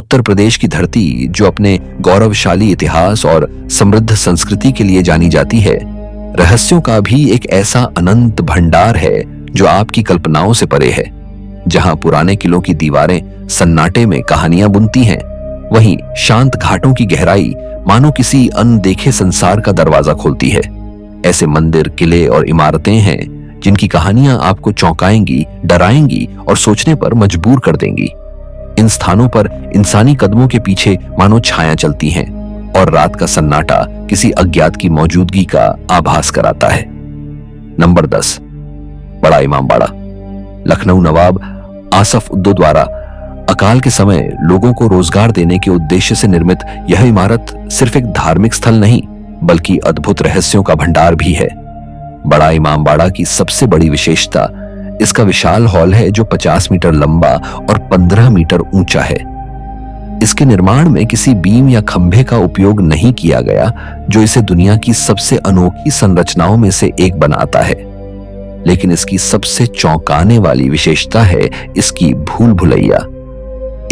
उत्तर प्रदेश की धरती, जो अपने गौरवशाली इतिहास और समृद्ध संस्कृति के लिए जानी जाती है, रहस्यों का भी एक ऐसा अनंत भंडार है जो आपकी कल्पनाओं से परे है। जहां पुराने किलों की दीवारें सन्नाटे में कहानियां बुनती हैं, वहीं शांत घाटों की गहराई मानो किसी अनदेखे संसार का दरवाजा खोलती है। ऐसे मंदिर, किले और इमारतें हैं जिनकी कहानियां आपको चौंकाएंगी, डराएंगी और सोचने पर मजबूर कर देंगी। इन स्थानों पर इंसानी कदमों के पीछे मानो छाया चलती हैं और रात का सन्नाटा किसी अज्ञात की मौजूदगी का आभास कराता है। नंबर 10, बड़ा इमामबाड़ा। लखनऊ नवाब आसफ उद्दो द्वारा अकाल के समय लोगों को रोजगार देने के उद्देश्य से निर्मित यह इमारत सिर्फ एक धार्मिक स्थल नहीं, बल्कि अद्भुत रहस्यों का भंडार भी है। बड़ा इमामबाड़ा की सबसे बड़ी विशेषता इसका विशाल हॉल है, जो 50 मीटर लंबा और 15 मीटर ऊंचा है। इसके निर्माण में किसी बीम या खंभे का उपयोग नहीं किया गया, जो इसे दुनिया की सबसे अनोखी संरचनाओं में से एक बनाता है। लेकिन इसकी सबसे चौंकाने वाली विशेषता है इसकी भूल भुलैया।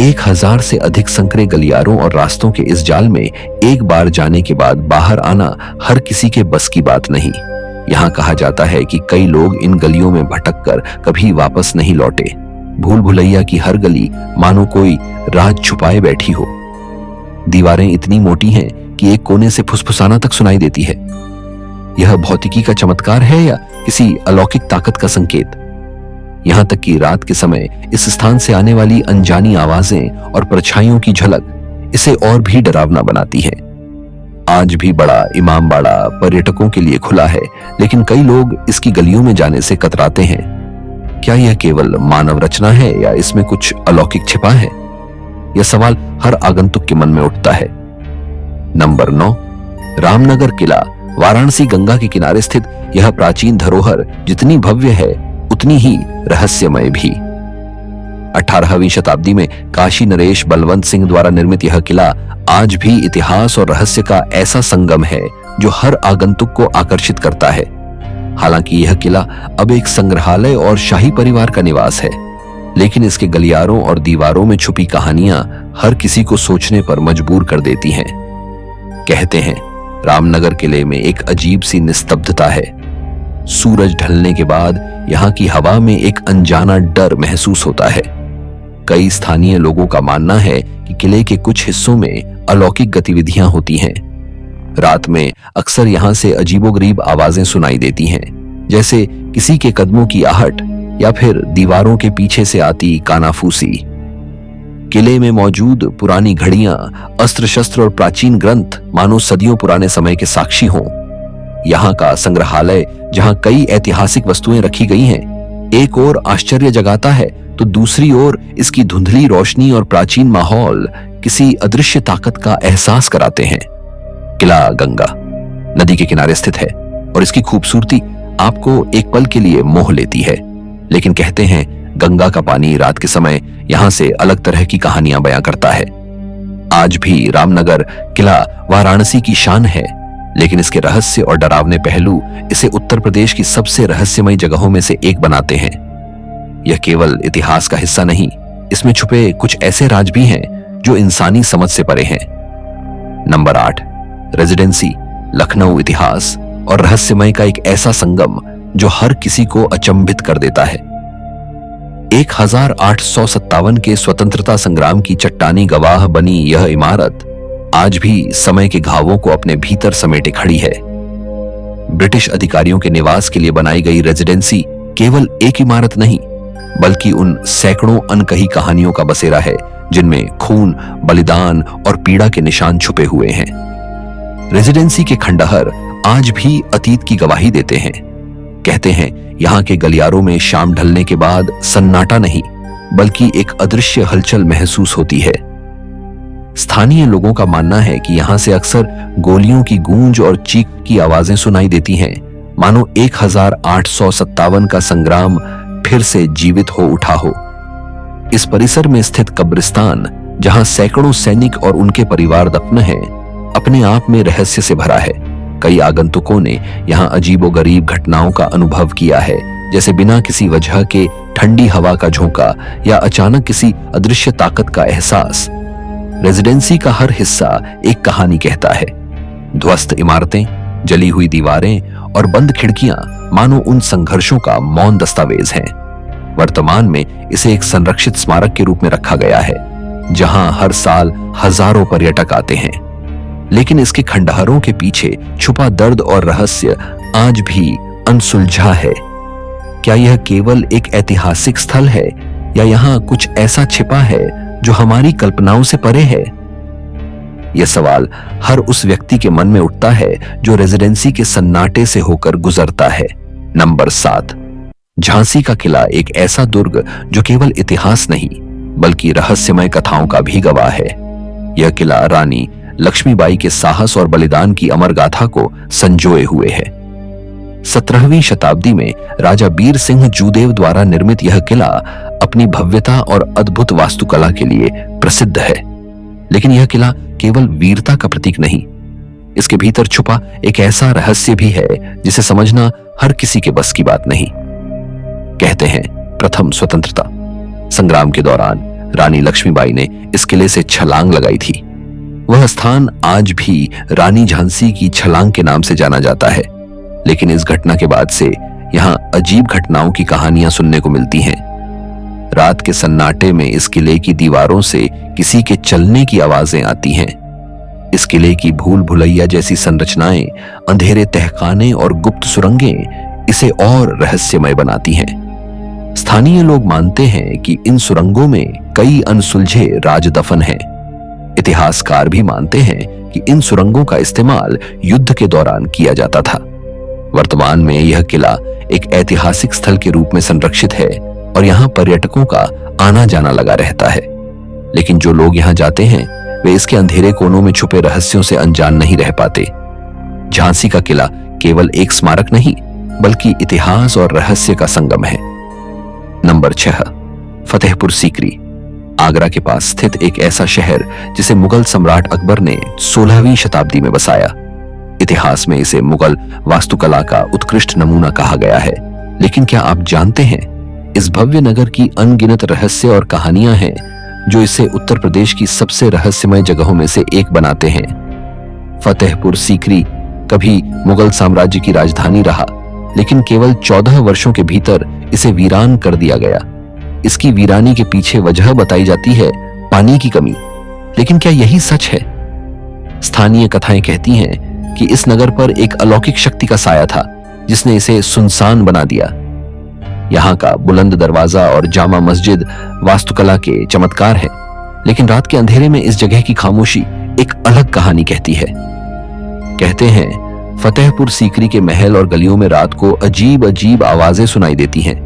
1000 से अधिक संकरे गलियारों और रास्तों के इस जाल में एक बार जाने के बाद बाहर आना हर किसी के बस की बात नहीं। यहाँ कहा जाता है कि कई लोग इन गलियों में भटककर कभी वापस नहीं लौटे। भूल भुलैया की हर गली मानो कोई राज छुपाए बैठी हो। दीवारें इतनी मोटी हैं कि एक कोने से फुसफुसाना तक सुनाई देती है। यह भौतिकी का चमत्कार है या किसी अलौकिक ताकत का संकेत? यहां तक कि रात के समय इस स्थान से आने वाली अनजानी आवाजें और परछाइयों की झलक इसे और भी डरावना बनाती है। आज भी बड़ा इमामबाड़ा पर्यटकों के लिए खुला है, लेकिन कई लोग इसकी गलियों में जाने से कतराते हैं। क्या यह केवल मानव रचना है या इसमें कुछ अलौकिक छिपा है? यह सवाल हर आगंतुक के मन में उठता है। नंबर 9, रामनगर किला। वाराणसी गंगा के किनारे स्थित यह प्राचीन धरोहर जितनी भव्य है, उतनी ही रहस्यमय भी। 18वीं शताब्दी में काशी नरेश बलवंत सिंह द्वारा निर्मित यह किला आज भी इतिहास और रहस्य का ऐसा संगम है जो हर आगंतुक को आकर्षित करता है। हालांकि यह किला अब एक संग्रहालय और शाही परिवार का निवास है, लेकिन इसके गलियारों और दीवारों में छुपी कहानियां हर किसी को सोचने पर मजबूर कर देती हैं। कहते हैं रामनगर किले में एक अजीब सी निस्तब्धता है। सूरज ढलने के बाद यहाँ की हवा में एक अनजाना डर महसूस होता है। कई स्थानीय लोगों का मानना है कि किले के कुछ हिस्सों में अलौकिक गतिविधियां होती हैं। रात में अक्सर यहाँ से अजीबोगरीब आवाजें सुनाई देती हैं, जैसे किसी के कदमों की आहट या फिर दीवारों के पीछे से आती कानाफूसी। किले में मौजूद पुरानी घड़ियां, अस्त्र शस्त्र और प्राचीन ग्रंथ मानो सदियों पुराने समय के साक्षी हों। यहाँ का संग्रहालय, जहाँ कई ऐतिहासिक वस्तुएं रखी गई हैं, एक ओर आश्चर्य जगाता है तो दूसरी ओर इसकी धुंधली रोशनी और प्राचीन माहौल किसी अदृश्य ताकत का एहसास कराते हैं। किला गंगा नदी के किनारे स्थित है और इसकी खूबसूरती आपको एक पल के लिए मोह लेती है, लेकिन कहते हैं गंगा का पानी रात के समय यहां से अलग तरह की कहानियां बयां करता है। आज भी रामनगर किला वाराणसी की शान है, लेकिन इसके रहस्य और डरावने पहलू इसे उत्तर प्रदेश की सबसे रहस्यमय जगहों में से एक बनाते हैं। यह केवल इतिहास का हिस्सा नहीं, इसमें छुपे कुछ ऐसे राज भी हैं जो इंसानी समझ से परे हैं। Number 8, residency. लखनऊ इतिहास और रहस्यमय का एक ऐसा संगम जो हर किसी को अचंभित कर देता है। 1857 के स्वतंत्रता संग्राम की चट्टानी गवाह बनी यह इमारत आज भी समय के घावों को अपने भीतर समेटे खड़ी है। ब्रिटिश अधिकारियों के निवास के लिए बनाई गई रेजिडेंसी केवल एक इमारत नहीं, बल्कि उन सैकड़ों अनकही कहानियों का बसेरा है जिनमें खून, बलिदान और पीड़ा के निशान छुपे हुए हैं। रेजिडेंसी के खंडहर आज भी अतीत की गवाही देते हैं। कहते हैं यहाँ के गलियारों में शाम ढलने के बाद सन्नाटा नहीं, बल्कि एक अदृश्य हलचल महसूस होती है। स्थानीय लोगों का मानना है कि यहाँ से अक्सर गोलियों की गूंज और चीख की आवाजें सुनाई देती हैं, मानो 1857 का संग्राम फिर से जीवित हो उठा हो। इस परिसर में स्थित कब्रिस्तान, जहां सैकड़ों सैनिक और उनके परिवार दफन हैं, अपने आप में रहस्य से भरा है। कई आगंतुकों ने यहाँ अजीबोगरीब घटनाओं का अनुभव किया है, जैसे बिना किसी वजह के ठंडी हवा का झोंका या अचानक किसी अदृश्य ताकत का एहसास। रेजिडेंसी का हर हिस्सा एक कहानी कहता है। ध्वस्त इमारतें, जली हुई दीवारें और बंद खिड़कियां मानो उन संघर्षों का मौन दस्तावेज हैं। वर्तमान में इसे एक संरक्षित स्मारक के रूप में रखा गया है, जहां हर साल हजारों पर्यटक आते हैं। लेकिन इसके खंडहरों के पीछे छुपा दर्द और रहस्य आज भी अनसुलझा है। क्या यह केवल एक ऐतिहासिक स्थल है या यहाँ कुछ ऐसा छिपा है जो हमारी कल्पनाओं से परे है? यह सवाल हर उस व्यक्ति के मन में उठता है जो रेजिडेंसी के सन्नाटे से होकर गुजरता है। नंबर 7, झांसी का किला एक ऐसा दुर्ग जो केवल इतिहास नहीं बल्कि रहस्यमय कथाओं का भी गवाह है। यह किला रानी लक्ष्मीबाई के साहस और बलिदान की अमर गाथा को संजोए हुए है। 17वीं शताब्दी में राजा बीर सिंह जूदेव द्वारा निर्मित यह किला अपनी भव्यता और अद्भुत वास्तुकला के लिए प्रसिद्ध है। लेकिन यह किला केवल वीरता का प्रतीक नहीं, इसके भीतर छुपा एक ऐसा रहस्य भी है जिसे समझना हर किसी के बस की बात नहीं। कहते हैं प्रथम स्वतंत्रता संग्राम के दौरान रानी लक्ष्मीबाई ने इस किले से छलांग लगाई थी। वह स्थान आज भी रानी झांसी की छलांग के नाम से जाना जाता है। लेकिन इस घटना के बाद से यहाँ अजीब घटनाओं की कहानियां सुनने को मिलती हैं। रात के सन्नाटे में इस किले की दीवारों से किसी के चलने की आवाजें आती हैं। इस किले की भूल भुलैया जैसी संरचनाएं, अंधेरे तहखाने और गुप्त सुरंगें इसे और रहस्यमय बनाती हैं। स्थानीय लोग मानते हैं कि इन सुरंगों में कई अनसुलझे राज दफन हैं। इतिहासकार भी मानते हैं कि इन सुरंगों का इस्तेमाल युद्ध के दौरान किया जाता था। वर्तमान में यह किला एक ऐतिहासिक स्थल के रूप में संरक्षित है और यहाँ पर्यटकों का आना जाना लगा रहता है। लेकिन जो लोग यहाँ जाते हैं वे इसके अंधेरे कोनों में छुपे रहस्यों से अनजान नहीं रह पाते। झांसी का किला केवल एक स्मारक नहीं बल्कि इतिहास और रहस्य का संगम है। नंबर 6, फतेहपुर सीकरी, आगरा के पास स्थित एक ऐसा शहर जिसे मुगल सम्राट अकबर ने 16वीं शताब्दी में बसाया। इतिहास में इसे मुगल वास्तुकला का उत्कृष्ट नमूना कहा गया है। लेकिन क्या आप जानते हैं इस भव्य नगर की अनगिनत रहस्य और कहानियां हैं जो इसे उत्तर प्रदेश की सबसे रहस्यमय जगहों में से एक बनाते हैं। फतेहपुर सीकरी कभी मुगल साम्राज्य की राजधानी रहा, लेकिन केवल 14 वर्षों के भीतर इसे वीरान कर दिया गया। इसकी वीरानी के पीछे वजह बताई जाती है पानी की कमी। लेकिन क्या यही सच है? स्थानीय कथाएं कहती हैं कि इस नगर पर एक अलौकिक शक्ति का साया था जिसने इसे सुनसान बना दिया। यहाँ का बुलंद दरवाजा और जामा मस्जिद वास्तुकला के चमत्कार है, लेकिन रात के अंधेरे में इस जगह की खामोशी एक अलग कहानी कहती है। कहते हैं फतेहपुर सीकरी के महल और गलियों में रात को अजीब अजीब आवाजें सुनाई देती हैं।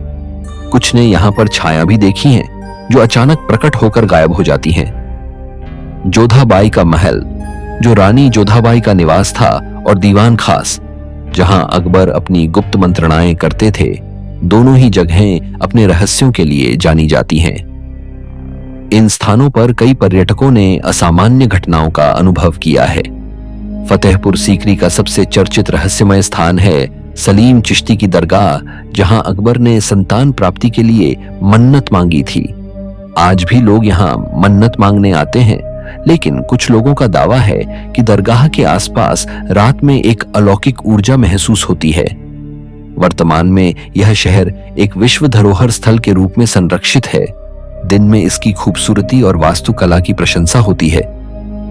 कुछ ने यहाँ पर छाया भी देखी हैं जो अचानक प्रकट होकर गायब हो जाती हैं। जोधाबाई का महल जो रानी जोधाबाई का निवास था और दीवान खास जहां अकबर अपनी गुप्त मंत्रणाएं करते थे, दोनों ही जगहें अपने रहस्यों के लिए जानी जाती हैं। इन स्थानों पर कई पर्यटकों ने असामान्य घटनाओं का अनुभव किया है। फतेहपुर सीकरी का सबसे चर्चित रहस्यमय स्थान है सलीम चिश्ती की दरगाह, जहां अकबर ने संतान प्राप्ति के लिए मन्नत मांगी थी। आज भी लोग यहां मन्नत मांगने आते हैं, लेकिन कुछ लोगों का दावा है कि दरगाह के आसपास रात में एक अलौकिक ऊर्जा महसूस होती है। वर्तमान में यह शहर एक विश्व धरोहर स्थल के रूप में संरक्षित है। दिन में इसकी खूबसूरती और वास्तुकला की प्रशंसा होती है,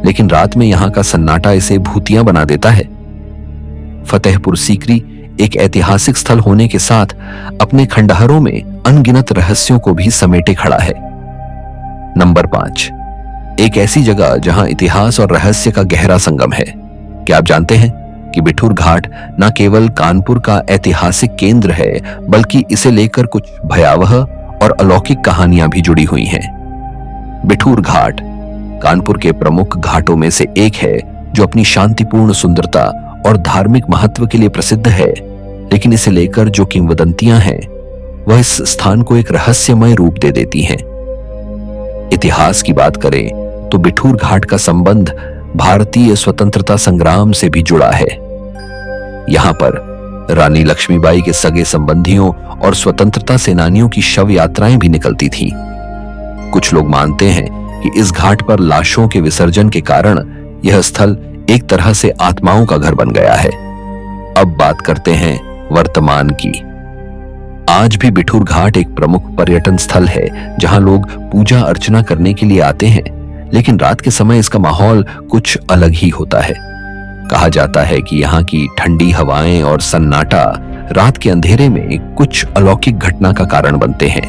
लेकिन रात में यहाँ का सन्नाटा इसे भूतिया बना देता है। फतेहपुर सीकरी एक ऐतिहासिक स्थल होने के साथ अपने खंडहरों में अनगिनत रहस्यों को भी समेटे खड़ा है। नंबर 5, एक ऐसी जगह जहां इतिहास और रहस्य का गहरा संगम है। क्या आप जानते हैं कि बिठूर घाट न केवल कानपुर का ऐतिहासिक केंद्र है, बल्कि इसे लेकर कुछ भयावह और अलौकिक कहानियां भी जुड़ी हुई हैं। बिठूर घाट कानपुर के प्रमुख घाटों में से एक है जो अपनी शांतिपूर्ण सुंदरता और धार्मिक महत्व के लिए प्रसिद्ध है। लेकिन इसे लेकर जो किंवदंतियां हैं वह इस स्थान को एक रहस्यमय रूप दे देती हैं। इतिहास की बात करें तो बिठूर घाट का संबंध भारतीय स्वतंत्रता संग्राम से भी जुड़ा है। यहाँ पर रानी लक्ष्मीबाई के सगे संबंधियों और स्वतंत्रता सेनानियों की शव यात्राएं भी निकलती थीं। कुछ लोग मानते हैं कि इस घाट पर लाशों के विसर्जन के कारण यह स्थल एक तरह से आत्माओं का घर बन गया है। अब बात करते हैं वर्तमान की। आज भी बिठूर घाट एक प्रमुख पर्यटन स्थल है जहां लोग पूजा अर्चना करने के लिए आते हैं, लेकिन रात के समय इसका माहौल कुछ अलग ही होता है। कहा जाता है कि यहाँ की ठंडी हवाएं और सन्नाटा रात के अंधेरे में कुछ अलौकिक घटना का कारण बनते हैं।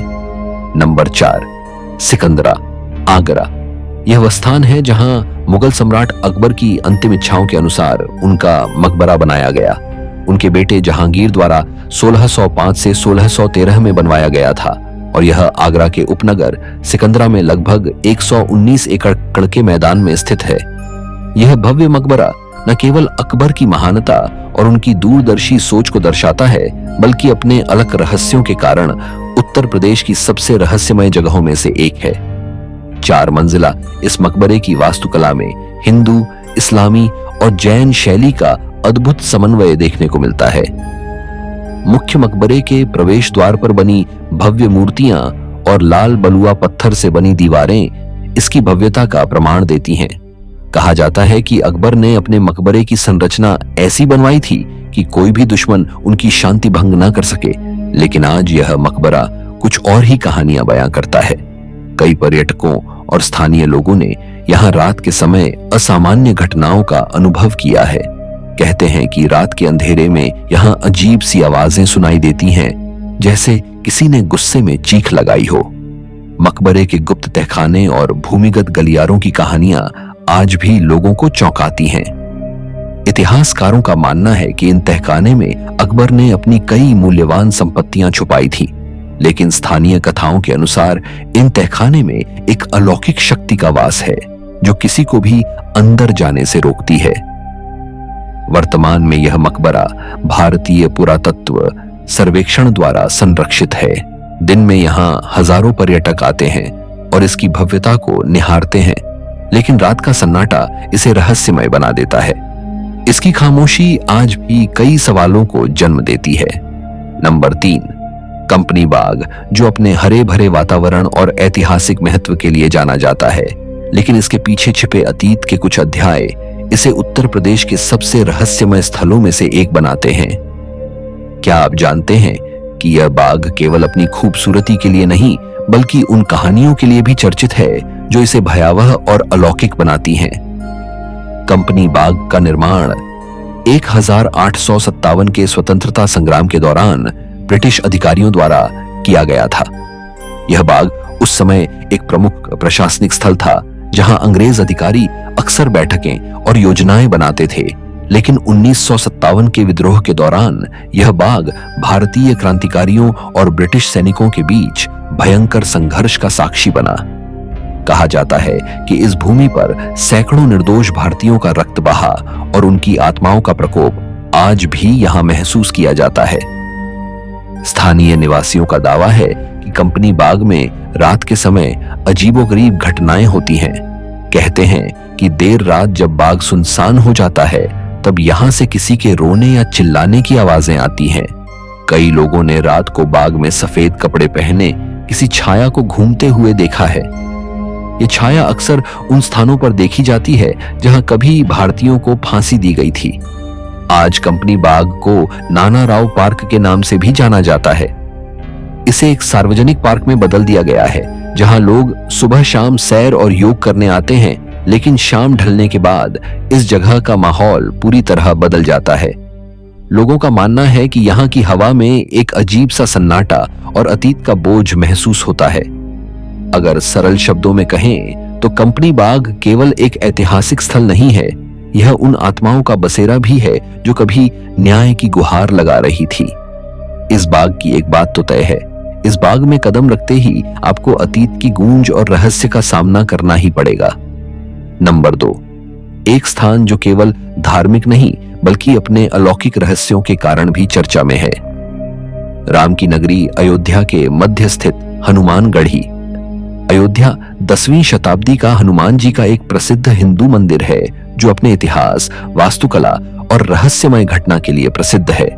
नंबर 4, सिकंदरा, आगरा। यह वह स्थान है जहां मुगल सम्राट अकबर की अंतिम इच्छाओं के अनुसार उनका मकबरा बनाया गया। उनके बेटे जहांगीर द्वारा 1605 से 1613 में बनवाया गया था और यह आगरा के उपनगर सिकंदरा में लगभग 119 एकड़ के मैदान में स्थित है। यह भव्य मकबरा न केवल अकबर की महानता और उनकी दूरदर्शी सोच को दर्शाता है, बल्कि अपने अलग रहस्यों के कारण उत्तर प्रदेश की सबसे रहस्यमय जगहों में से एक है। 4 मंजिला इस मकबरे की वास्तुकला में हिंदू, इस्लामी और जैन शैली का अद्भुत समन्वय देखने को मिलता है। मुख्य मकबरे के प्रवेश द्वार पर बनी भव्य मूर्तियां और लाल बलुआ पत्थर से बनी दीवारें इसकी भव्यता का प्रमाण देती हैं। कहा जाता है कि अकबर ने अपने मकबरे की संरचना ऐसी बनवाई थी कि कोई भी दुश्मन उनकी शांति भंग न कर सके, लेकिन आज यह मकबरा कुछ और ही कहानियां बयां करता है। कई पर्यटकों और स्थानीय लोगों ने यहाँ रात के समय असामान्य घटनाओं का अनुभव किया है। कहते हैं कि रात के अंधेरे में यहाँ अजीब सी आवाजें सुनाई देती हैं, जैसे किसी ने गुस्से में चीख लगाई हो। मकबरे के गुप्त तहखाने और भूमिगत गलियारों की कहानियां आज भी लोगों को चौंकाती हैं। इतिहासकारों का मानना है कि इन तहखाने में अकबर ने अपनी कई मूल्यवान संपत्तियां छुपाई थी, लेकिन स्थानीय कथाओं के अनुसार इन तहखाने में एक अलौकिक शक्ति का वास है जो किसी को भी अंदर जाने से रोकती है। वर्तमान में यह मकबरा भारतीय पुरातत्व सर्वेक्षण द्वारा संरक्षित है। दिन में यहाँ हजारों पर्यटक आते हैं और इसकी भव्यता को निहारते हैं, लेकिन रात का सन्नाटा इसे रहस्यमय बना देता है। इसकी खामोशी आज भी कई सवालों को जन्म देती है। नंबर 3, कंपनी बाग, जो अपने हरे भरे वातावरण और ऐतिहासिक महत्व के लिए जाना जाता है, लेकिन इसके पीछे छिपे अतीत के कुछ अध्याय इसे उत्तर प्रदेश के सबसे रहस्यमय स्थलों में से एक बनाते हैं। क्या आप जानते हैं कि यह बाग केवल अपनी खूबसूरती के लिए नहीं, बल्कि उन कहानियों के लिए भी चर्चित है जो इसे भयावह और अलौकिक बनाती हैं। कंपनी बाग का निर्माण 1857 के स्वतंत्रता संग्राम के दौरान ब्रिटिश अधिकारियों द्वारा किया गया था। यह बाग उस समय एक प्रमुख प्रशासनिक स्थल था जहां अंग्रेज अधिकारी अक्सर बैठकें और योजनाएं बनाते थे, लेकिन 1957 के विद्रोह के दौरान यह बाग भारतीय क्रांतिकारियों और ब्रिटिश सैनिकों के बीच भयंकर संघर्ष का साक्षी बना। कहा जाता है कि इस भूमि पर सैकड़ों निर्दोष भारतीयों का रक्त बहा और उनकी आत्माओं का प्रकोप आज भी यहां महसूस किया जाता है। स्थानीय निवासियों का दावा है कि कंपनी बाग में रात के समय अजीबोगरीब घटनाएं होती हैं। कहते हैं कि देर रात जब बाग सुनसान हो जाता है, तब यहां से किसी के रोने या चिल्लाने की आवाजें आती हैं। कई लोगों ने रात को बाग में सफेद कपड़े पहने किसी छाया को घूमते हुए देखा है। ये छाया अक्सर उन स्थानों पर देखी जाती है जहां कभी भारतीयों को फांसी दी गई थी। आज कंपनी बाग को नाना राव पार्क के नाम से भी जाना जाता है। इसे एक सार्वजनिक पार्क में बदल दिया गया है जहां लोग सुबह शाम सैर और योग करने आते हैं, लेकिन शाम ढलने के बाद इस जगह का माहौल पूरी तरह बदल जाता है। लोगों का मानना है कि यहाँ की हवा में एक अजीब सा सन्नाटा और अतीत का बोझ महसूस होता है। अगर सरल शब्दों में कहें तो कंपनी बाग केवल एक ऐतिहासिक स्थल नहीं है, यह उन आत्माओं का बसेरा भी है जो कभी न्याय की गुहार लगा रही थी। इस बाग की एक बात तो तय है, इस बाग में कदम रखते ही आपको अतीत की गूंज और रहस्य का सामना करना ही पड़ेगा। नंबर 2, एक स्थान जो केवल धार्मिक नहीं बल्कि अपने अलौकिक रहस्यों के कारण भी चर्चा में है। राम की नगरी अयोध्या के मध्य स्थित हनुमानगढ़ी। अयोध्या 10वीं शताब्दी का हनुमान जी का एक प्रसिद्ध हिंदू मंदिर है जो अपने इतिहास, वास्तुकला और रहस्यमय घटना के लिए प्रसिद्ध है।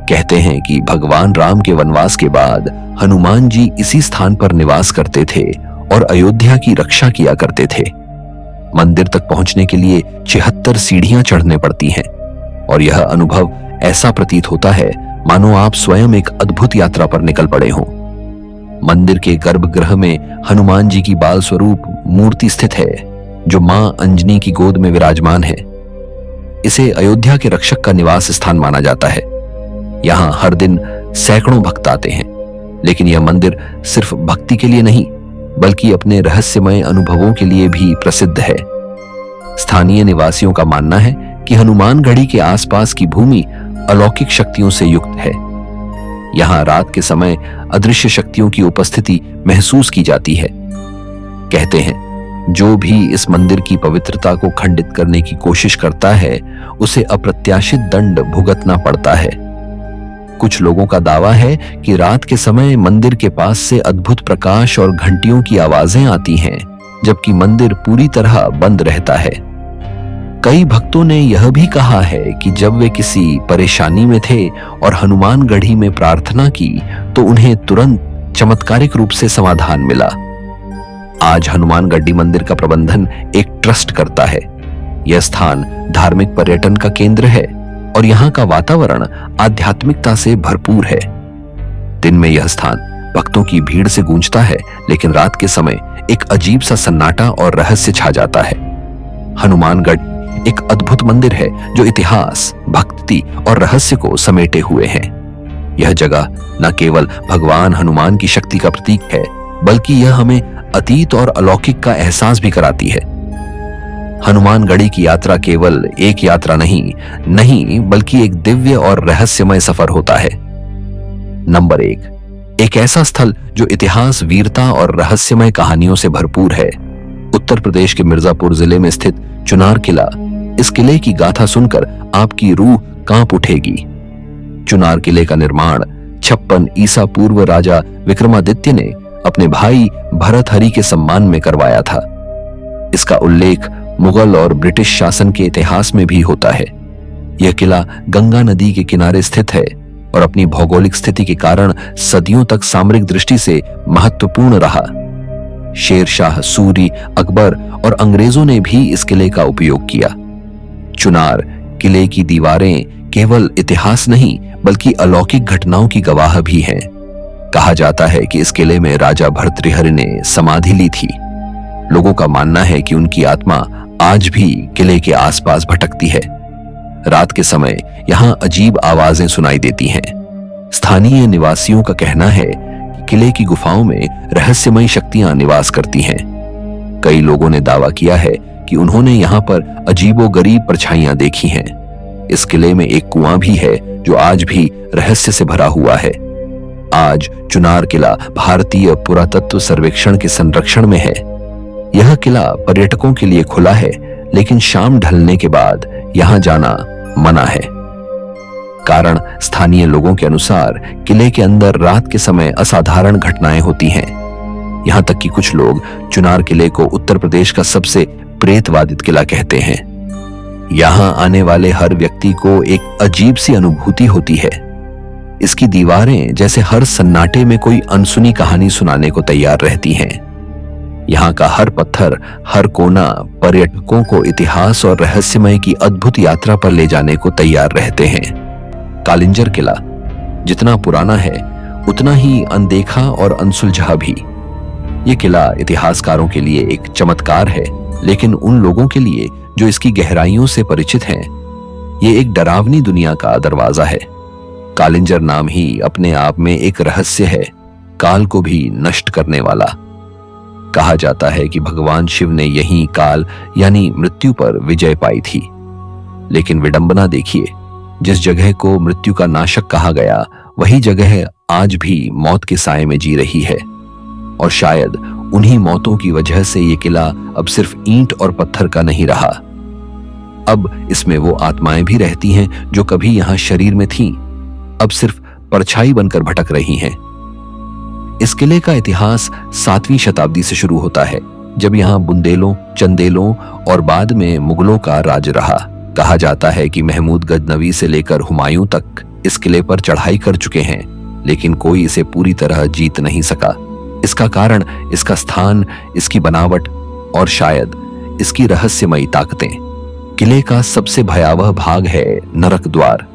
कहते हैं कि भगवान राम के वनवास के बाद हनुमान जी इसी स्थान पर निवास करते थे और अयोध्या की रक्षा किया करते थे। मंदिर तक पहुंचने के लिए 76 सीढ़ियां चढ़ने पड़ती हैं और यह अनुभव ऐसा प्रतीत होता है मानो आप स्वयं एक अद्भुत यात्रा पर निकल पड़े हों। मंदिर के गर्भगृह में हनुमान जी की बाल स्वरूप मूर्ति स्थित है जो मां अंजनी की गोद में विराजमान है। इसे अयोध्या के रक्षक का निवास स्थान माना जाता है। यहां हर दिन सैकड़ों भक्त आते हैं, लेकिन यह मंदिर सिर्फ भक्ति के लिए नहीं बल्कि अपने रहस्यमय अनुभवों के लिए भी प्रसिद्ध है। स्थानीय निवासियों का मानना है कि हनुमानगढ़ी के आसपास की भूमि अलौकिक शक्तियों से युक्त है। यहां रात के समय अदृश्य शक्तियों की उपस्थिति महसूस की जाती है। कहते हैं जो भी इस मंदिर की पवित्रता को खंडित करने की कोशिश करता है उसे अप्रत्याशित दंड भुगतना पड़ता है। कुछ लोगों का दावा है कि रात के समय मंदिर के पास से अद्भुत प्रकाश और घंटियों की आवाजें आती हैं, जबकि मंदिर पूरी तरह बंद रहता है। कई भक्तों ने यह भी कहा है कि जब वे किसी परेशानी में थे और हनुमानगढ़ी में प्रार्थना की तो उन्हें तुरंत चमत्कारिक रूप से समाधान मिला। आज हनुमानगढ़ी मंदिर का प्रबंधन एक ट्रस्ट करता है। यह स्थान धार्मिक पर्यटन का केंद्र है और यहाँ का वातावरण आध्यात्मिकता से भरपूर है। दिन में यह स्थान भक्तों की भीड़ से गूंजता है, लेकिन रात के समय एक अजीब सा सन्नाटा और रहस्य छा जाता है। हनुमानगढ़ एक अद्भुत मंदिर है जो इतिहास, भक्ति और रहस्य को समेटे हुए है। यह जगह न केवल भगवान हनुमान की शक्ति का प्रतीक है, बल्कि यह हमें अतीत और अलौकिक का एहसास भी कराती है। हनुमानगढ़ी की यात्रा केवल एक यात्रा नहीं बल्कि एक दिव्य और रहस्यमय सफर होता है। नंबर 1, एक ऐसा स्थल जो इतिहास, वीरता और रहस्यमय कहानियों से भरपूर है। उत्तर प्रदेश के मिर्जापुर जिले में स्थित चुनार किला। इस किले की गाथा सुनकर आपकी रूह कांप उठेगी। चुनार किले का निर्माण 56 ईसा पूर्व राजा विक्रमादित्य ने अपने भाई भरतहरि के सम्मान में करवाया था। इसका उल्लेख मुगल और ब्रिटिश शासन के इतिहास में भी होता है। यह किला गंगा नदी के किनारे स्थित है और अपनी भौगोलिक स्थिति के कारण सदियों तक सामरिक दृष्टि से महत्वपूर्ण रहा। शेरशाह सूरी, अकबर और अंग्रेजों ने भी इस किले का उपयोग किया। चुनार किले की दीवारें केवल इतिहास नहीं बल्कि अलौकिक घटनाओं की गवाह भी हैं। कहा जाता है कि इस किले में राजा भर्तृहरि ने समाधि ली थी। लोगों का मानना है कि उनकी आत्मा आज भी किले के आसपास भटकती है। रात के समय यहां अजीब आवाजें सुनाई देती हैं। स्थानीय निवासियों का कहना है कि किले की गुफाओं में रहस्यमयी शक्तियां निवास करती हैं। कई लोगों ने दावा किया है कि उन्होंने यहां पर अजीबोगरीब परछाइयां देखी हैं। इस किले में एक कुआं भी है जो आज भी रहस्य से भरा हुआ है। आज चुनार किला भारतीय पुरातत्व सर्वेक्षण के संरक्षण में है। यह किला पर्यटकों के लिए खुला है, लेकिन शाम ढलने के बाद यहां जाना मना है। कारण स्थानीय लोगों के अनुसार किले के अंदर रात के समय असाधारण घटनाएं होती हैं। यहां तक कि कुछ लोग चुनार किले को उत्तर प्रदेश का सबसे प्रेतवादित किला कहते हैं। यहां आने वाले हर व्यक्ति को एक अजीब सी अनुभूति होती है। इसकी दीवारें जैसे हर सन्नाटे में कोई अनसुनी कहानी सुनाने को तैयार रहती हैं। यहाँ का हर पत्थर, हर कोना पर्यटकों को इतिहास और रहस्यमय की अद्भुत यात्रा पर ले जाने को तैयार रहते हैं। कालिंजर किला जितना पुराना है उतना ही अनदेखा और अनसुलझा भी। ये किला इतिहासकारों के लिए एक चमत्कार है, लेकिन उन लोगों के लिए जो इसकी गहराइयों से परिचित हैं, ये एक डरावनी दुनिया का दरवाजा है। कालिंजर नाम ही अपने आप में एक रहस्य है, काल को भी नष्ट करने वाला। कहा जाता है कि भगवान शिव ने यहीं काल यानी मृत्यु पर विजय पाई थी। लेकिन विडंबना देखिए, जिस जगह को मृत्यु का नाशक कहा गया, वही जगह आज भी मौत के साए में जी रही है। और शायद उन्हीं मौतों की वजह से ये किला अब सिर्फ ईंट और पत्थर का नहीं रहा। अब इसमें वो आत्माएं भी रहती हैं जो कभी यहां शरीर में थीं, अब सिर्फ परछाई बनकर भटक रही हैं। इस किले का इतिहास 7वीं शताब्दी से शुरू होता है, जब यहाँ बुंदेलों, चंदेलों और बाद में मुगलों का राज रहा। कहा जाता है कि महमूद गजनवी से लेकर हुमायूं तक इस किले पर चढ़ाई कर चुके हैं, लेकिन कोई इसे पूरी तरह जीत नहीं सका। इसका कारण इसका स्थान, इसकी बनावट और शायद इसकी रहस्यमयी ताकतें। किले का सबसे भयावह भाग है नरक द्वार,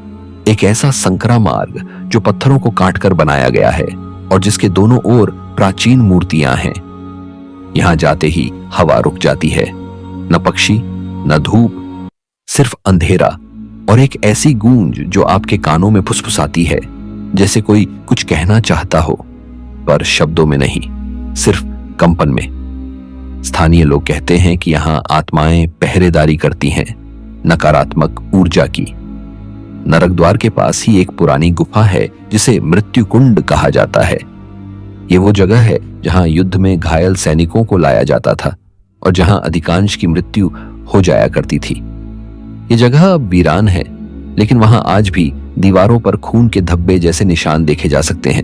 एक ऐसा संकरा मार्ग जो पत्थरों को काटकर बनाया गया है और जिसके दोनों ओर प्राचीन मूर्तियां हैं। यहां जाते ही हवा रुक जाती है, न पक्षी न धूप, सिर्फ अंधेरा और एक ऐसी गूंज जो आपके कानों में फुसफुसाती है, जैसे कोई कुछ कहना चाहता हो पर शब्दों में नहीं, सिर्फ कंपन में। स्थानीय लोग कहते हैं कि यहां आत्माएं पहरेदारी करती हैं, नकारात्मक ऊर्जा की। नरक द्वार के पास ही एक पुरानी गुफा है जिसे मृत्यु कुंड कहा जाता है। ये वो जगह है जहां युद्ध में घायल सैनिकों को लाया जाता था और जहां अधिकांश की मृत्यु हो जाया करती थी। ये जगह अब वीरान है, लेकिन वहां आज भी दीवारों पर खून के धब्बे जैसे निशान देखे जा सकते हैं।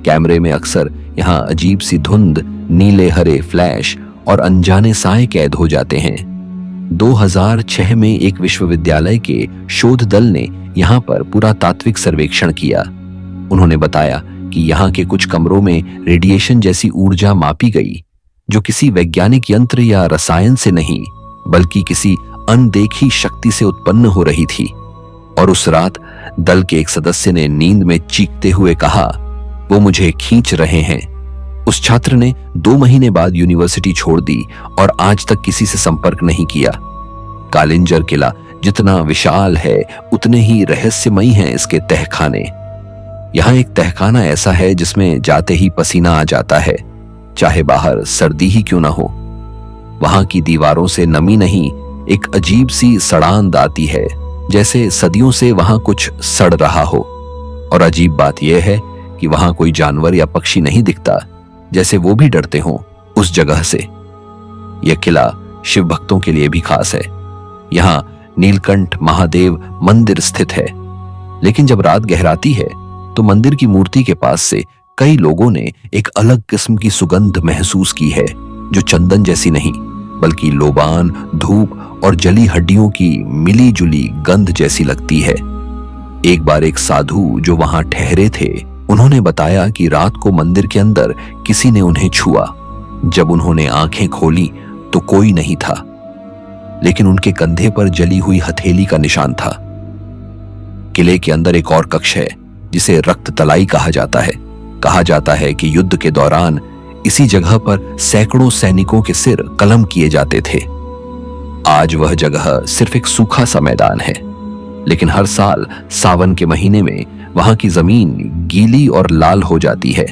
कैमरे में अक्सर यहां अजीब सी धुंध, नीले हरे फ्लैश और अनजाने साए कैद हो जाते हैं। 2006 में एक विश्वविद्यालय के शोध दल ने यहां पर पुरातात्विक सर्वेक्षण किया। उन्होंने बताया कि यहां के कुछ कमरों में रेडिएशन जैसी ऊर्जा मापी गई, जो किसी वैज्ञानिक यंत्र या रसायन से नहीं, बल्कि किसी अनदेखी शक्ति से उत्पन्न हो रही थी। और उस रात दल के एक सदस्य ने नींद में चीखते हुए कहा, वो मुझे खींच रहे हैं। उस छात्र ने 2 महीने बाद यूनिवर्सिटी छोड़ दी और आज तक किसी से संपर्क नहीं किया। कालिंजर किला जितना विशाल है, उतने ही रहस्यमयी हैं इसके तहखाने। यहां एक तहखाना ऐसा है जिसमें जाते ही पसीना आ जाता है, चाहे बाहर सर्दी ही क्यों ना हो। वहां की दीवारों से नमी नहीं, एक अजीब सी सड़ांध आती है, जैसे सदियों से वहां कुछ सड़ रहा हो। और अजीब बात यह है कि वहां कोई जानवर या पक्षी नहीं दिखता, जैसे वो भी डरते हों उस जगह से। यह किला शिव भक्तों के लिए भी खास है। यहां नीलकंठ महादेव मंदिर स्थित है, लेकिन जब रात गहराती है तो मंदिर की मूर्ति के पास से कई लोगों ने एक अलग किस्म की सुगंध महसूस की है, जो चंदन जैसी नहीं, बल्कि लोबान, धूप और जली हड्डियों की मिली जुली गंध जैसी लगती है। एक बार एक साधु जो वहां ठहरे थे, उन्होंने बताया कि रात को मंदिर के अंदर किसी ने उन्हें छुआ। जब उन्होंने आंखें खोली तो कोई नहीं था, लेकिन उनके कंधे पर जली हुई हथेली का निशान था। किले के अंदर एक और कक्ष है जिसे रक्त तलाई कहा जाता है। कहा जाता है कि युद्ध के दौरान इसी जगह पर सैकड़ों सैनिकों के सिर कलम किए जाते थे। आज वह जगह सिर्फ एक सूखा सा मैदान है, लेकिन हर साल सावन के महीने में वहां की जमीन गीली और लाल हो जाती है।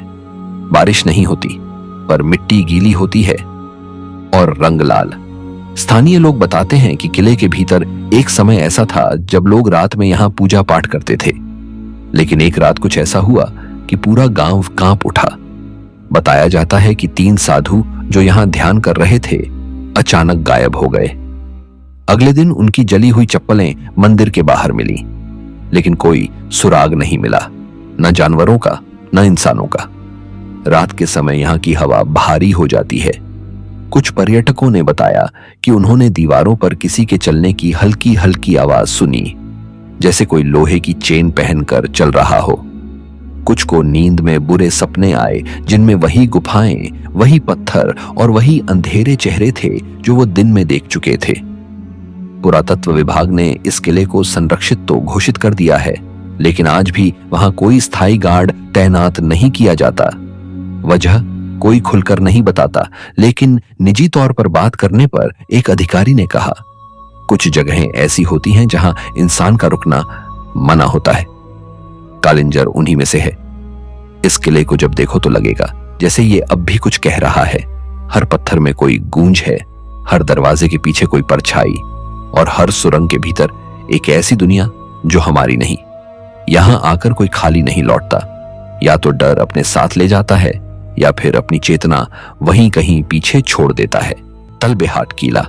बारिश नहीं होती, पर मिट्टी गीली होती है और रंग लाल। स्थानीय लोग बताते हैं कि किले के भीतर एक समय ऐसा था जब लोग रात में यहां पूजा पाठ करते थे, लेकिन एक रात कुछ ऐसा हुआ कि पूरा गांव कांप उठा। बताया जाता है कि 3 साधु जो यहां ध्यान कर रहे थे, अचानक गायब हो गए। अगले दिन उनकी जली हुई चप्पलें मंदिर के बाहर मिली, लेकिन कोई सुराग नहीं मिला, न जानवरों का न इंसानों का। रात के समय यहां की हवा भारी हो जाती है। कुछ पर्यटकों ने बताया कि उन्होंने दीवारों पर किसी के चलने की हल्की हल्की आवाज सुनी, जैसे कोई लोहे की चेन पहनकर चल रहा हो। कुछ को नींद में बुरे सपने आए, जिनमें वही गुफाएं, वही पत्थर और वही अंधेरे चेहरे थे जो वो दिन में देख चुके थे। पुरातत्व विभाग ने इस किले को संरक्षित तो घोषित कर दिया है, लेकिन आज भी वहां कोई स्थायी गार्ड तैनात नहीं किया जाता। वजह कोई खुलकर नहीं बताता, लेकिन निजी तौर पर बात करने पर एक अधिकारी ने कहा, कुछ जगहें ऐसी होती हैं जहां इंसान का रुकना मना होता है। कालिंजर उन्हीं में से है। इस किले को जब देखो तो लगेगा जैसे ये अब भी कुछ कह रहा है। हर पत्थर में कोई गूंज है, हर दरवाजे के पीछे कोई परछाई, और हर सुरंग के भीतर एक ऐसी दुनिया जो हमारी नहीं। यहां आकर कोई खाली नहीं लौटता। या तो डर अपने साथ ले जाता है, या फिर अपनी चेतना वहीं कहीं पीछे छोड़ देता है। तालबेहाट किला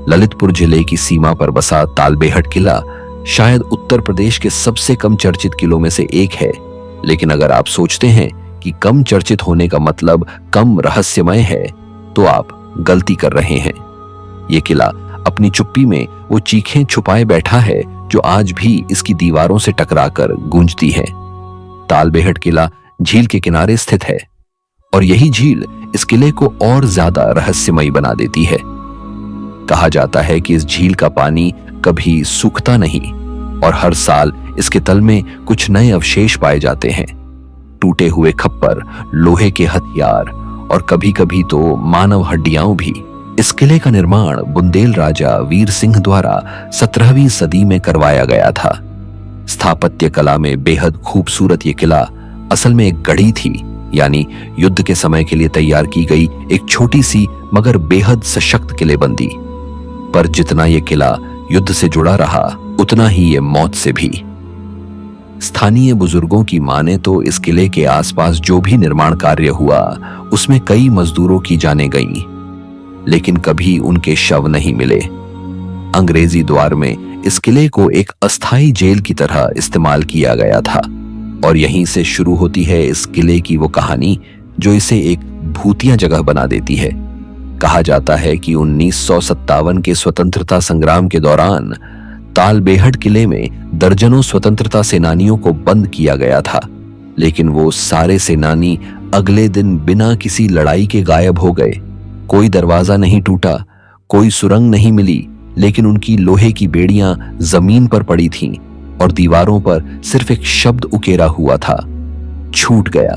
ललितपुर जिले की सीमा पर बसा तालबेहट किला शायद उत्तर प्रदेश के सबसे कम चर्चित किलों में से एक है। लेकिन अगर आप सोचते हैं कि कम चर्चित होने का मतलब कम रहस्यमय है, तो आप गलती कर रहे हैं। यह किला अपनी चुप्पी में वो चीखें छुपाए बैठा है जो आज भी इसकी दीवारों से टकराकर गूंजती है। तालबेहट किला झील के किनारे स्थित है और यही झील इस किले को और ज्यादा रहस्यमयी बना देती है। कहा जाता है कि इस झील का पानी कभी सूखता नहीं और हर साल इसके तल में कुछ नए अवशेष पाए जाते हैं। टूटे हुए खप्पर, लोहे के हथियार और कभी कभी तो मानव हड्डियां भी। इस किले का निर्माण बुंदेल राजा वीर सिंह द्वारा 17वीं सदी में करवाया गया था। स्थापत्य कला में बेहद खूबसूरत ये किला असल में एक गढ़ी थी, यानी युद्ध के समय के लिए तैयार की गई एक छोटी सी मगर बेहद सशक्त किलेबंदी। पर जितना ये किला युद्ध से जुड़ा रहा, उतना ही ये मौत से भी। स्थानीय बुजुर्गों की माने तो इस किले के आसपास जो भी निर्माण कार्य हुआ उसमें कई मजदूरों की जानें गईं, लेकिन कभी उनके शव नहीं मिले। अंग्रेजी द्वार में इस किले को एक अस्थायी जेल की तरह इस्तेमाल किया गया था और यहीं से शुरू होती है इस किले की वो कहानी जो इसे एक भूतिया जगह बना देती है। कहा जाता है कि 1957 के स्वतंत्रता संग्राम के दौरान तालबेहट किले में दर्जनों स्वतंत्रता सेनानियों को बंद किया गया था, लेकिन वो सारे सेनानी अगले दिन बिना किसी लड़ाई के गायब हो गए। कोई दरवाजा नहीं टूटा, कोई सुरंग नहीं मिली, लेकिन उनकी लोहे की बेड़ियां जमीन पर पड़ी थीं और दीवारों पर सिर्फ एक शब्द उकेरा हुआ था, छूट गया।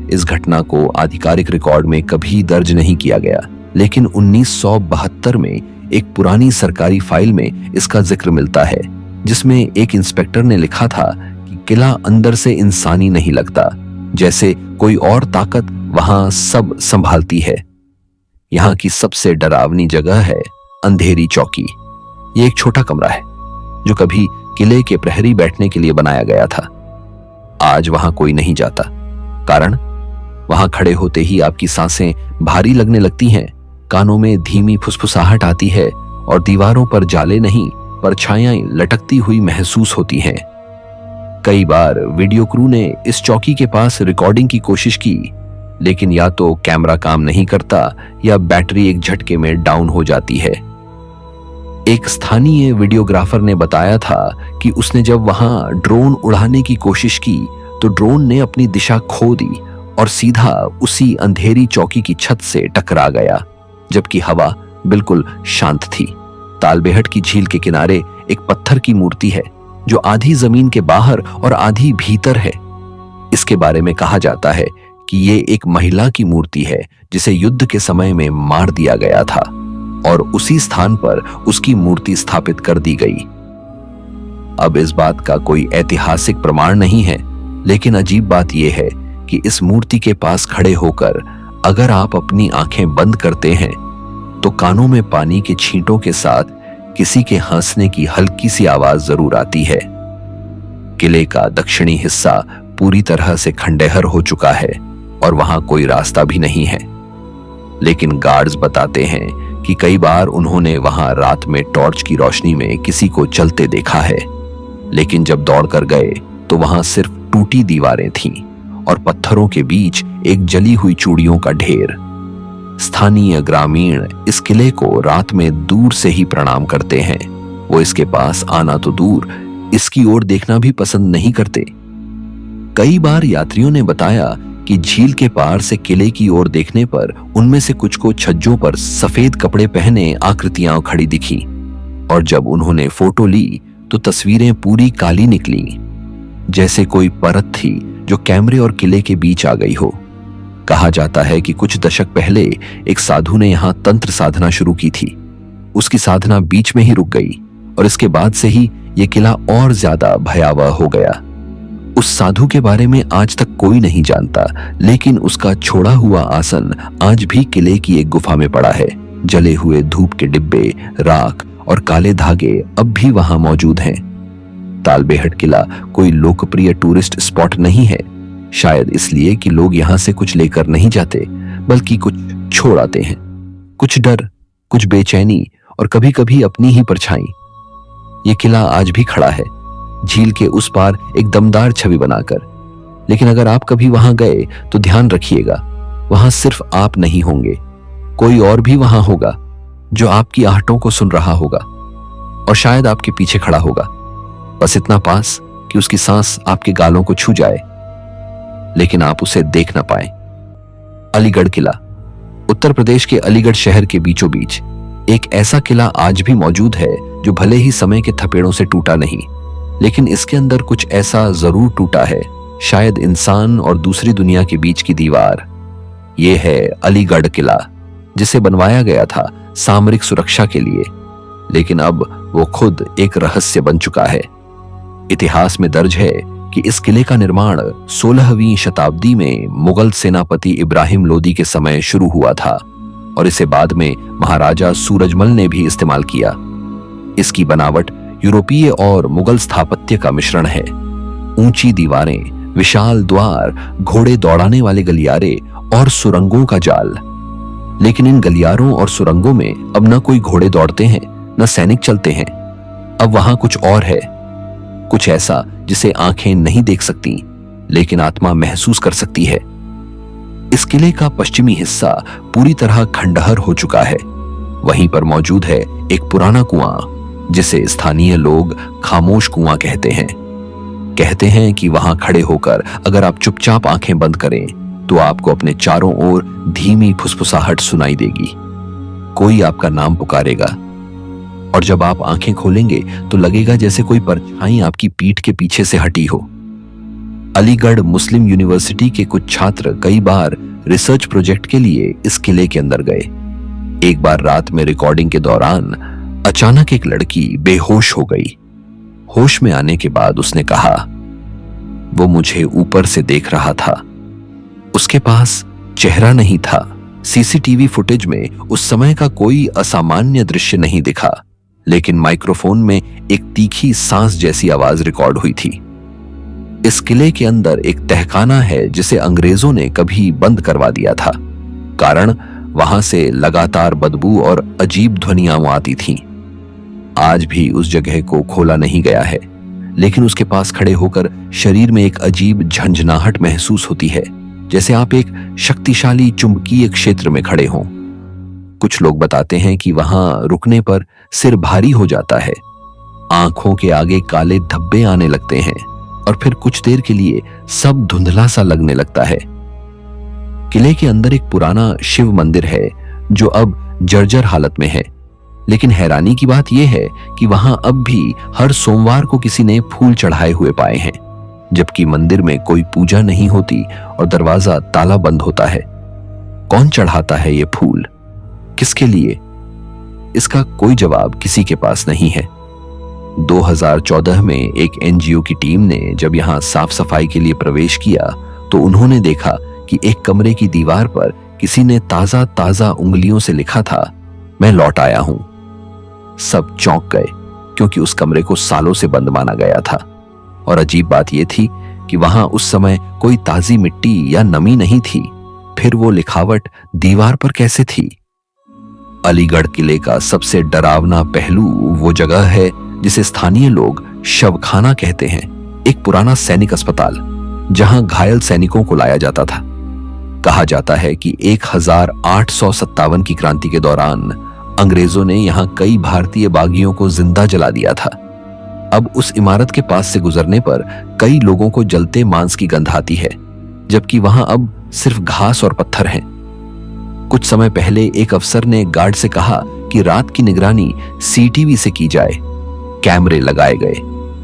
इस घटना को आधिकारिक रिकॉर्ड में कभी दर्ज नहीं किया गया, लेकिन 1972 में एक पुरानी सरकारी फाइल में इसका जिक्र मिलता है, जिसमें एक इंस्पेक्टर ने लिखा था कि किला अंदर से इंसानी नहीं लगता, जैसे कोई और ताकत वहां सब संभालती है। यहाँ की सबसे डरावनी जगह है अंधेरी चौकी। ये एक छोटा कमरा है जो कभी किले के प्रहरी बैठने के लिए बनाया गया था। आज वहां कोई नहीं जाता, कारण वहां खड़े होते ही आपकी सांसें भारी लगने लगती हैं, कानों में धीमी फुसफुसाहट आती है और दीवारों पर जाले नहीं परछायां लटकती हुई महसूस होती हैं। कई बार वीडियो क्रू ने इस चौकी के पास रिकॉर्डिंग की कोशिश की, लेकिन या तो कैमरा काम नहीं करता या बैटरी एक झटके में डाउन हो जाती है। एक स्थानीय वीडियोग्राफर ने बताया था कि उसने जब वहां ड्रोन उड़ाने की कोशिश की तो ड्रोन ने अपनी दिशा खो दी और सीधा उसी अंधेरी चौकी की छत से टकरा गया, जबकि हवा बिल्कुल शांत थी। तालबेहट की झील के किनारे एक पत्थर की मूर्ति है जो आधी जमीन के बाहर और आधी भीतर है। इसके बारे में कहा जाता है कि ये एक महिला की मूर्ति है जिसे युद्ध के समय में मार दिया गया था और उसी स्थान पर उसकी मूर्ति स्थापित कर दी गई। अब इस बात का कोई ऐतिहासिक प्रमाण नहीं है, लेकिन अजीब बात यह है कि इस मूर्ति के पास खड़े होकर अगर आप अपनी आंखें बंद करते हैं तो कानों में पानी के छींटों के साथ किसी के हंसने की हल्की सी आवाज जरूर आती है। किले का दक्षिणी हिस्सा पूरी तरह से खंडहर हो चुका है और वहां कोई रास्ता भी नहीं है, लेकिन गार्ड्स बताते हैं कि कई बार उन्होंने वहां रात में टॉर्च की रोशनी में किसी को चलते देखा है, लेकिन जब दौड़कर गए तो वहां सिर्फ टूटी दीवारें थीं और पत्थरों के बीच एक जली हुई चूड़ियों का ढेर। स्थानीय ग्रामीण इस किले को रात में दूर से ही प्रणाम करते हैं। वो इसके पास आना तो दूर, इसकी ओर देखना भी पसंद नहीं करते। कई बार यात्रियों ने बताया कि झील के पार से किले की ओर देखने पर उनमें से कुछ को छज्जों पर सफेद कपड़े पहने आकृतियां खड़ी दिखी और जब उन्होंने फोटो ली तो तस्वीरें पूरी काली निकली, जैसे कोई परत थी जो कैमरे और किले के बीच आ गई हो। कहा जाता है कि कुछ दशक पहले एक साधु ने यहां तंत्र साधना शुरू की थी। उसकी साधना बीच में ही रुक गई और इसके बाद से ही यह किला और ज्यादा भयावह हो गया। उस साधु के बारे में आज तक कोई नहीं जानता, लेकिन उसका छोड़ा हुआ आसन आज भी किले की एक गुफा में पड़ा है। जले हुए धूप के डिब्बे, राख और काले धागे अब भी वहां मौजूद हैं। तालबेहट किला कोई लोकप्रिय टूरिस्ट स्पॉट नहीं है, शायद इसलिए कि लोग यहां से कुछ लेकर नहीं जाते बल्कि कुछ छोड़ आते हैं। कुछ डर, कुछ बेचैनी और कभी कभी अपनी ही परछाई। ये किला आज भी खड़ा है, झील के उस पार एक दमदार छवि बनाकर। लेकिन अगर आप कभी वहां गए तो ध्यान रखिएगा, वहां सिर्फ आप नहीं होंगे, कोई और भी वहां होगा जो आपकी आहटों को सुन रहा होगा और शायद आपके पीछे खड़ा होगा, बस इतना पास कि उसकी सांस आपके गालों को छू जाए, लेकिन आप उसे देख ना पाए। अलीगढ़ किला। उत्तर प्रदेश के अलीगढ़ शहर के बीचों बीच एक ऐसा किला आज भी मौजूद है जो भले ही समय के थपेड़ों से टूटा नहीं, लेकिन इसके अंदर कुछ ऐसा जरूर टूटा है, शायद इंसान और दूसरी दुनिया के बीच की दीवार। यह है अलीगढ़ किला, जिसे बनवाया गया था सामरिक सुरक्षा के लिए, लेकिन अब वो खुद एक रहस्य बन चुका है। इतिहास में दर्ज है कि इस किले का निर्माण 16वीं शताब्दी में मुगल सेनापति इब्राहिम लोदी के समय शुरू हुआ था और इसे बाद में महाराजा सूरजमल ने भी इस्तेमाल किया। इसकी बनावट यूरोपीय और मुगल स्थापत्य का मिश्रण है। ऊंची दीवारें, विशाल द्वार, घोड़े दौड़ाने वाले गलियारे और सुरंगों का जाल। लेकिन इन गलियारों और सुरंगों में अब न कोई घोड़े दौड़ते हैं, न सैनिक चलते हैं। अब वहां कुछ और है, कुछ ऐसा जिसे आंखें नहीं देख सकती, लेकिन आत्मा महसूस कर सकती है। इस किले का पश्चिमी हिस्सा पूरी तरह खंडहर हो चुका है। वहीं पर मौजूद है एक पुराना कुआं, जिसे स्थानीय लोग खामोश कुआं कहते हैं। कहते हैं कि वहां खड़े होकर अगर आप चुपचाप आंखें बंद करें तो आपको अपने चारों ओर धीमी फुसफुसाहट सुनाई देगी। कोई आपका नाम पुकारेगा और जब आप आंखें खोलेंगे तो लगेगा जैसे कोई परछाई आपकी पीठ के पीछे से हटी हो। अलीगढ़ मुस्लिम यूनिवर्सिटी के कुछ छात्र कई बार रिसर्च प्रोजेक्ट के लिए इस किले के अंदर गए। एक बार रात में रिकॉर्डिंग के दौरान अचानक एक लड़की बेहोश हो गई। होश में आने के बाद उसने कहा, वो मुझे ऊपर से देख रहा था। उसके पास चेहरा नहीं था। सीसीटीवी फुटेज में उस समय का कोई असामान्य दृश्य नहीं दिखा, लेकिन माइक्रोफोन में एक तीखी सांस जैसी आवाज रिकॉर्ड हुई थी। इस किले के अंदर एक तहखाना है जिसे अंग्रेजों ने कभी बंद करवा दिया था, कारण वहां से लगातार बदबू और अजीब ध्वनियां आती थीं। आज भी उस जगह को खोला नहीं गया है, लेकिन उसके पास खड़े होकर शरीर में एक अजीब झंझनाहट महसूस होती है, जैसे आप एक शक्तिशाली चुंबकीय क्षेत्र में खड़े हों। कुछ लोग बताते हैं कि वहां रुकने पर सिर भारी हो जाता है, आंखों के आगे काले धब्बे आने लगते हैं और फिर कुछ देर के लिए सब धुंधला सा लगने लगता है। किले के अंदर एक पुराना शिव मंदिर है जो अब जर्जर हालत में है, लेकिन हैरानी की बात यह है कि वहां अब भी हर सोमवार को किसी ने फूल चढ़ाए हुए पाए हैं, जबकि मंदिर में कोई पूजा नहीं होती और दरवाजा ताला बंद होता है। कौन चढ़ाता है ये फूल, किसके लिए? इसका कोई जवाब किसी के पास नहीं है। 2014 में एक एनजीओ की टीम ने जब यहां साफ सफाई के लिए प्रवेश किया तो उन्होंने देखा कि एक कमरे की दीवार पर किसी ने ताजा ताजा उंगलियों से लिखा था, मैं लौट आया हूं। सब चौंक गए क्योंकि उस कमरे को सालों से बंद माना गया था। और अजीब बात यह थी कि वहां उस समय कोई ताजी मिट्टी या नमी नहीं थी, फिर वो लिखावट दीवार पर कैसे थी? अलीगढ़ किले का सबसे डरावना पहलू वो जगह है जिसे स्थानीय लोग शवखाना कहते हैं। एक पुराना सैनिक अस्पताल जहां घायल सैनिकों को लाया जाता था। कहा जाता है कि 1857 की क्रांति के दौरान अंग्रेजों ने यहां कई भारतीय बागियों को जिंदा जला दिया था। अब उस इमारत के पास से गुजरने पर कई लोगों को जलते मांस की गंध आती है, जबकि वहां अब सिर्फ घास और पत्थर हैं। कुछ समय पहले एक अफसर ने गार्ड से कहा कि रात की निगरानी सीटीवी से की जाए। कैमरे लगाए गए,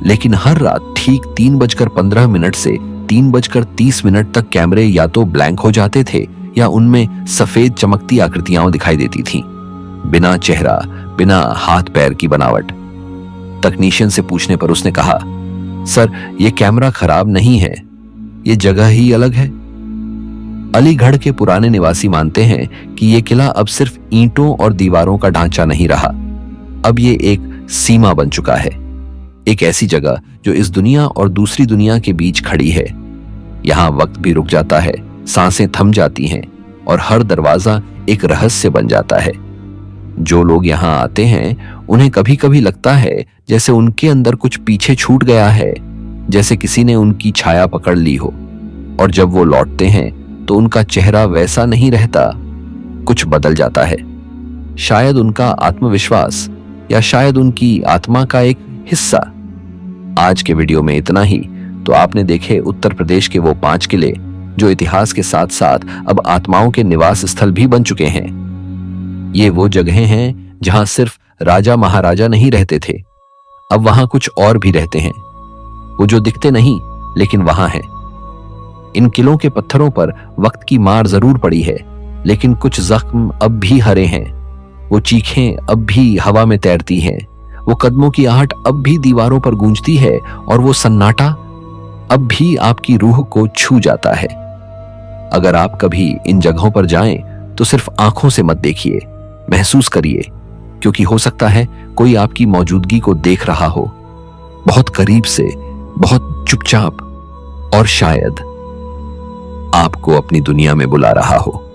लेकिन हर रात ठीक 3:15 से 3:30 तक कैमरे या तो ब्लैंक हो जाते थे या उनमें सफेद चमकती आकृतियां दिखाई देती थीं, बिना चेहरा, बिना हाथ पैर की बनावट। तकनीशियन से पूछने पर उसने कहा, सर ये कैमरा खराब नहीं है, ये जगह ही अलग है। अलीगढ़ के पुराने निवासी मानते हैं कि यह किला अब सिर्फ ईंटों और दीवारों का ढांचा नहीं रहा, अब ये एक सीमा बन चुका है, एक ऐसी जगह जो इस दुनिया और दूसरी दुनिया के बीच खड़ी है। यहां वक्त भी रुक जाता है, सांसें थम जाती हैं और हर दरवाजा एक रहस्य बन जाता है। जो लोग यहां आते हैं उन्हें कभी कभी लगता है जैसे उनके अंदर कुछ पीछे छूट गया है, जैसे किसी ने उनकी छाया पकड़ ली हो। और जब वो लौटते हैं तो उनका चेहरा वैसा नहीं रहता, कुछ बदल जाता है। शायद उनका आत्मविश्वास या शायद उनकी आत्मा का एक हिस्सा। आज के वीडियो में इतना ही। तो आपने देखे उत्तर प्रदेश के वो 5 किले जो इतिहास के साथ साथ अब आत्माओं के निवास स्थल भी बन चुके हैं। ये वो जगहें हैं जहां सिर्फ राजा महाराजा नहीं रहते थे, अब वहां कुछ और भी रहते हैं, वो जो दिखते नहीं लेकिन वहां हैं। इन किलों के पत्थरों पर वक्त की मार जरूर पड़ी है, लेकिन कुछ जख्म अब भी हरे हैं। वो चीखें अब भी हवा में तैरती हैं, वो कदमों की आहट अब भी दीवारों पर गूंजती है, और वो सन्नाटा अब भी आपकी रूह को छू जाता है। अगर आप कभी इन जगहों पर जाएं तो सिर्फ आंखों से मत देखिए, महसूस करिए, क्योंकि हो सकता है कोई आपकी मौजूदगी को देख रहा हो, बहुत करीब से, बहुत चुपचाप, और शायद आपको अपनी दुनिया में बुला रहा हो।